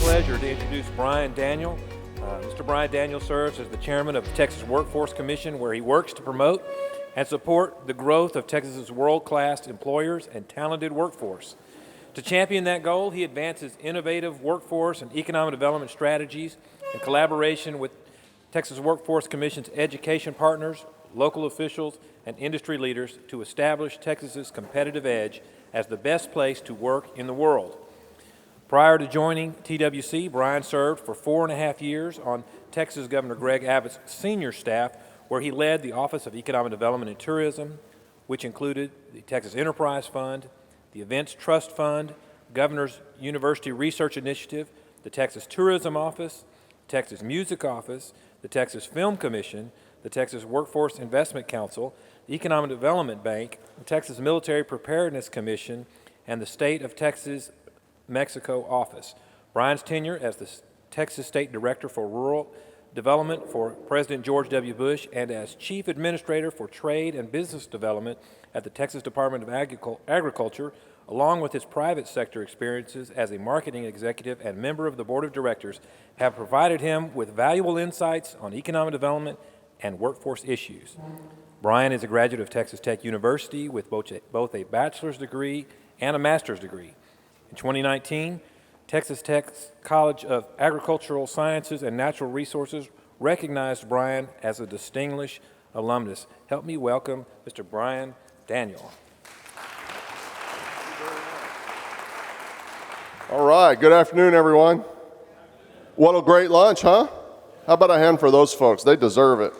pleasure to introduce Brian Daniel. Mr. Brian Daniel serves as the chairman of the Texas Workforce Commission, where he works to promote and support the growth of Texas's world-class employers and talented workforce. To champion that goal, he advances innovative workforce and economic development strategies in collaboration with Texas Workforce Commission's education partners, local officials, and industry leaders to establish Texas's competitive edge as the best place to work in the world. Prior to joining TWC, Brian served for 4.5 years on Texas Governor Greg Abbott's senior staff, where he led the Office of Economic Development and Tourism, which included the Texas Enterprise Fund, the Events Trust Fund, Governor's University Research Initiative, the Texas Tourism Office, Texas Music Office, the Texas Film Commission, the Texas Workforce Investment Council, the Economic Development Bank, the Texas Military Preparedness Commission, and the State of Texas Mexico office. Brian's tenure as the Texas State Director for Rural Development for President George W. Bush and as Chief Administrator for Trade and Business Development at the Texas Department of Agriculture, along with his private sector experiences as a marketing executive and member of the Board of Directors, have provided him with valuable insights on economic development and workforce issues. Brian is a graduate of Texas Tech University with both a bachelor's degree and a master's degree. In 2019, Texas Tech's College of Agricultural Sciences and Natural Resources recognized Brian as a distinguished alumnus. Help me welcome Mr. Brian Daniel. All right, good afternoon, everyone. What a great lunch, huh? How about a hand for those folks? They deserve it.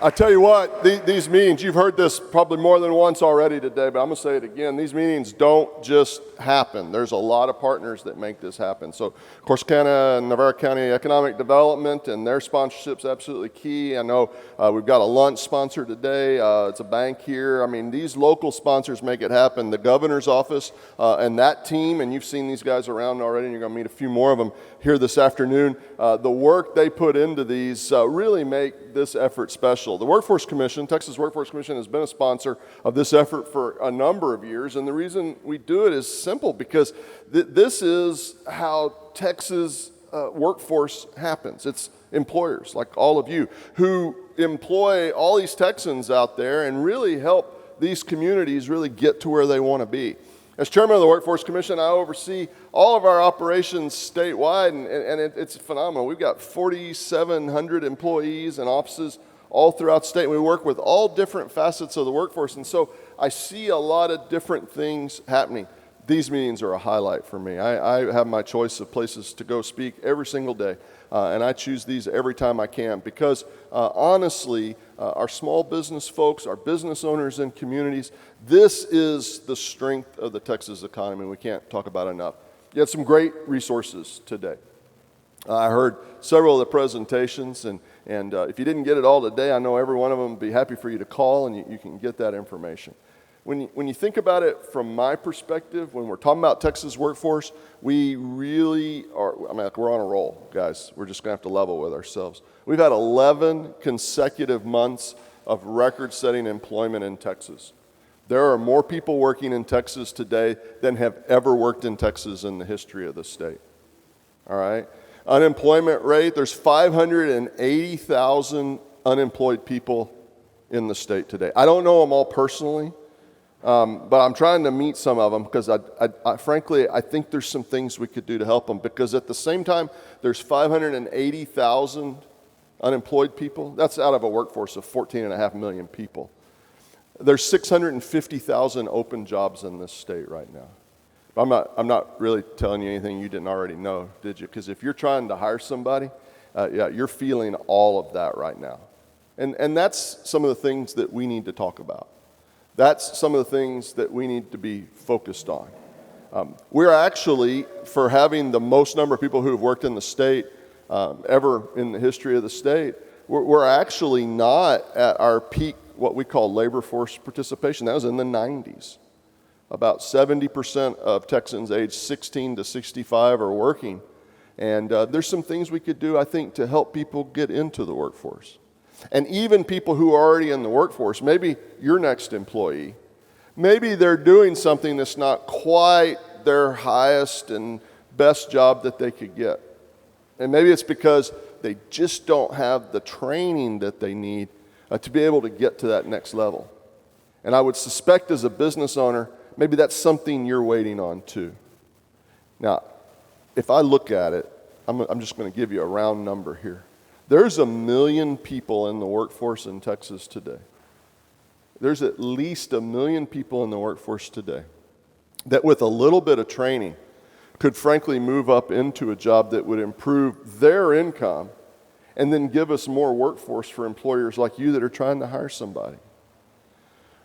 I tell you what, these meetings, you've heard this probably more than once already today, but I'm going to say it again. These meetings don't just happen. There's a lot of partners that make this happen. So Corsicana and Navarro County Economic Development and their sponsorship's absolutely key. I know we've got a lunch sponsor today. It's a bank here. I mean, these local sponsors make it happen. The governor's office and that team, and you've seen these guys around already, and you're going to meet a few more of them here this afternoon. The work they put into these really make this effort special. The Workforce Commission, Texas Workforce Commission, has been a sponsor of this effort for a number of years, and the reason we do it is simple, because this is how Texas workforce happens. It's employers like all of you who employ all these Texans out there and really help these communities really get to where they want to be. As chairman of the Workforce Commission, I oversee all of our operations statewide, and it's phenomenal. We've got 4,700 employees and offices all throughout the state, and we work with all different facets of the workforce, and so I see a lot of different things happening. These meetings are a highlight for me. I have my choice of places to go speak every single day, and I choose these every time I can because, honestly, our small business folks, our business owners in communities, this is the strength of the Texas economy. We can't talk about it enough. You had some great resources today. I heard several of the presentations, and if you didn't get it all today, I know every one of them would be happy for you to call, and you can get that information. When you think about it from my perspective, when we're talking about Texas workforce, we really are, we're on a roll, guys. We're just going to have to level with ourselves. We've had 11 consecutive months of record-setting employment in Texas. There are more people working in Texas today than have ever worked in Texas in the history of the state. All right? Unemployment rate, there's 580,000 unemployed people in the state today. I don't know them all personally. But I'm trying to meet some of them because frankly, I think there's some things we could do to help them, because at the same time, there's 580,000 unemployed people. That's out of a workforce of 14.5 million people. There's 650,000 open jobs in this state right now. I'm not really telling you anything you didn't already know, did you? Because if you're trying to hire somebody, you're feeling all of that right now. And that's some of the things that we need to talk about. That's some of the things that we need to be focused on. We're actually, for having the most number of people who have worked in the state ever in the history of the state, we're actually not at our peak, what we call labor force participation. That was in the 90s. About 70% of Texans aged 16 to 65 are working. And there's some things we could do, I think, to help people get into the workforce. And even people who are already in the workforce, maybe your next employee, maybe they're doing something that's not quite their highest and best job that they could get. And maybe it's because they just don't have the training that they need to be able to get to that next level. And I would suspect as a business owner, maybe that's something you're waiting on too. Now, if I look at it, I'm just going to give you a round number here. There's 1 million people in the workforce in Texas today. There's at least 1 million people in the workforce today that with a little bit of training could frankly move up into a job that would improve their income and then give us more workforce for employers like you that are trying to hire somebody.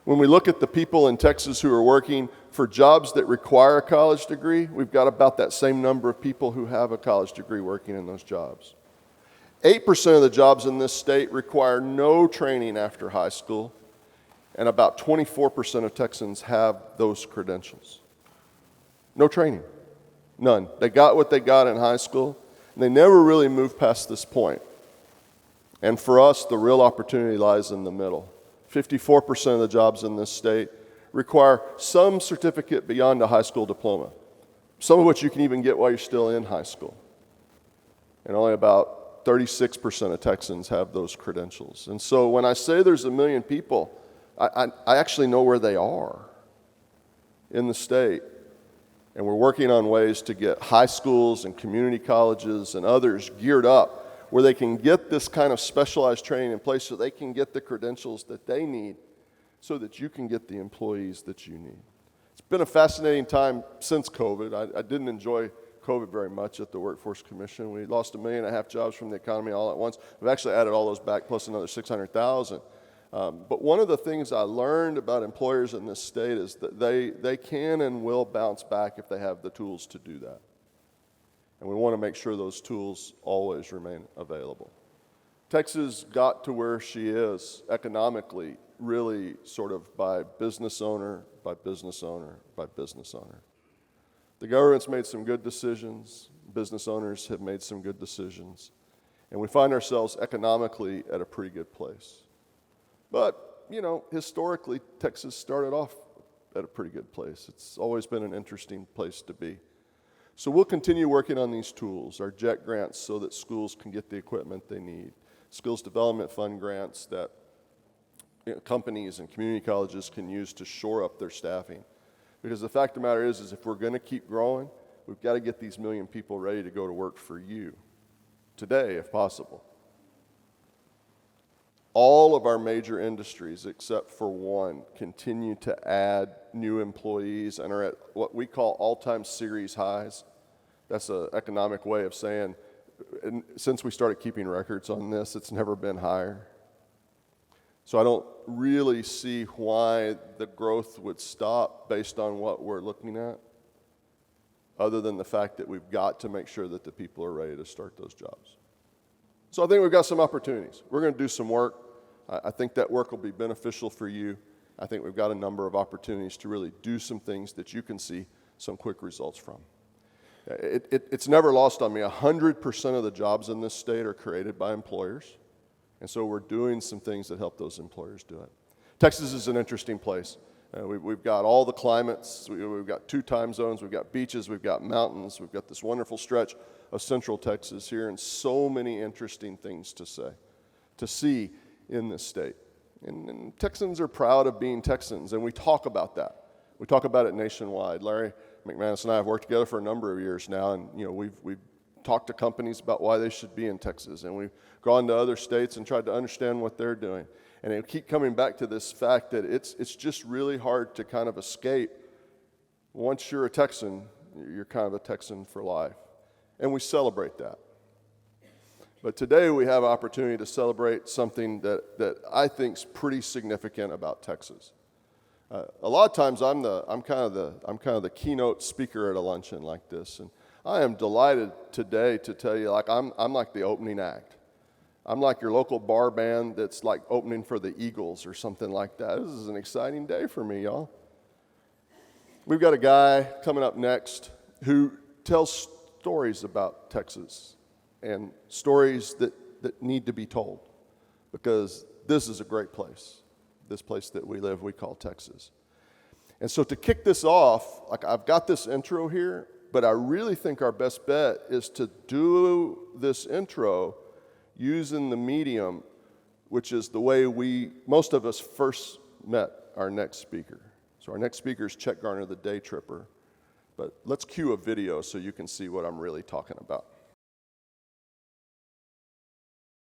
When we look at the people in Texas who are working for jobs that require a college degree, we've got about that same number of people who have a college degree working in those jobs. 8% of the jobs in this state require no training after high school, and about 24% of Texans have those credentials. No training, none. They got what they got in high school, and they never really moved past this point. And for us, the real opportunity lies in the middle. 54% of the jobs in this state require some certificate beyond a high school diploma, some of which you can even get while you're still in high school. And only about 36% of Texans have those credentials. And so when I say there's 1 million people, I actually know where they are in the state. And we're working on ways to get high schools and community colleges and others geared up where they can get this kind of specialized training in place so they can get the credentials that they need so that you can get the employees that you need. It's been a fascinating time since COVID. I didn't enjoy COVID very much at the Workforce Commission. We lost 1.5 million jobs from the economy all at once. We've actually added all those back plus another 600,000. But one of the things I learned about employers in this state is that they can and will bounce back if they have the tools to do that. And we want to make sure those tools always remain available. Texas got to where she is economically really sort of by business owner, by business owner, by business owner. The government's made some good decisions. Business owners have made some good decisions. And we find ourselves economically at a pretty good place. But, historically, Texas started off at a pretty good place. It's always been an interesting place to be. So we'll continue working on these tools, our JET grants so that schools can get the equipment they need, skills development fund grants that companies and community colleges can use to shore up their staffing. Because the fact of the matter is if we're going to keep growing, we've got to get these 1 million people ready to go to work for you today, if possible. All of our major industries, except for one, continue to add new employees and are at what we call all-time series highs. That's an economic way of saying, since we started keeping records on this, it's never been higher. So I don't really see why the growth would stop based on what we're looking at, other than the fact that we've got to make sure that the people are ready to start those jobs. So I think we've got some opportunities. We're going to do some work. I think that work will be beneficial for you. I think we've got a number of opportunities to really do some things that you can see some quick results from. It's never lost on me. 100% of the jobs in this state are created by employers. And so we're doing some things that help those employers do it. Texas is an interesting place. We've got all the climates. We've got 2 time zones. We've got beaches. We've got mountains. We've got this wonderful stretch of central Texas here, and so many interesting things to see in this state. And Texans are proud of being Texans, and we talk about that. We talk about it nationwide. Larry McManus and I have worked together for a number of years now, and we've talked to companies about why they should be in Texas, and we've gone to other states and tried to understand what they're doing. And they keep coming back to this fact that it's just really hard to kind of escape. Once you're a Texan, you're kind of a Texan for life. And we celebrate that. But today we have an opportunity to celebrate something that I think is pretty significant about Texas. A lot of times I'm kind of the keynote speaker at a luncheon like this, and I am delighted today to tell you, I'm like the opening act. I'm like your local bar band that's like opening for the Eagles or something like that. This is an exciting day for me, y'all. We've got a guy coming up next who tells stories about Texas and stories that need to be told, because this is a great place. This place that we live, we call Texas. And so to kick this off, I've got this intro here, But I really think our best bet is to do this intro using the medium, which is the way most of us first met our next speaker. So our next speaker is Chet Garner, the day tripper. But let's cue a video so you can see what I'm really talking about.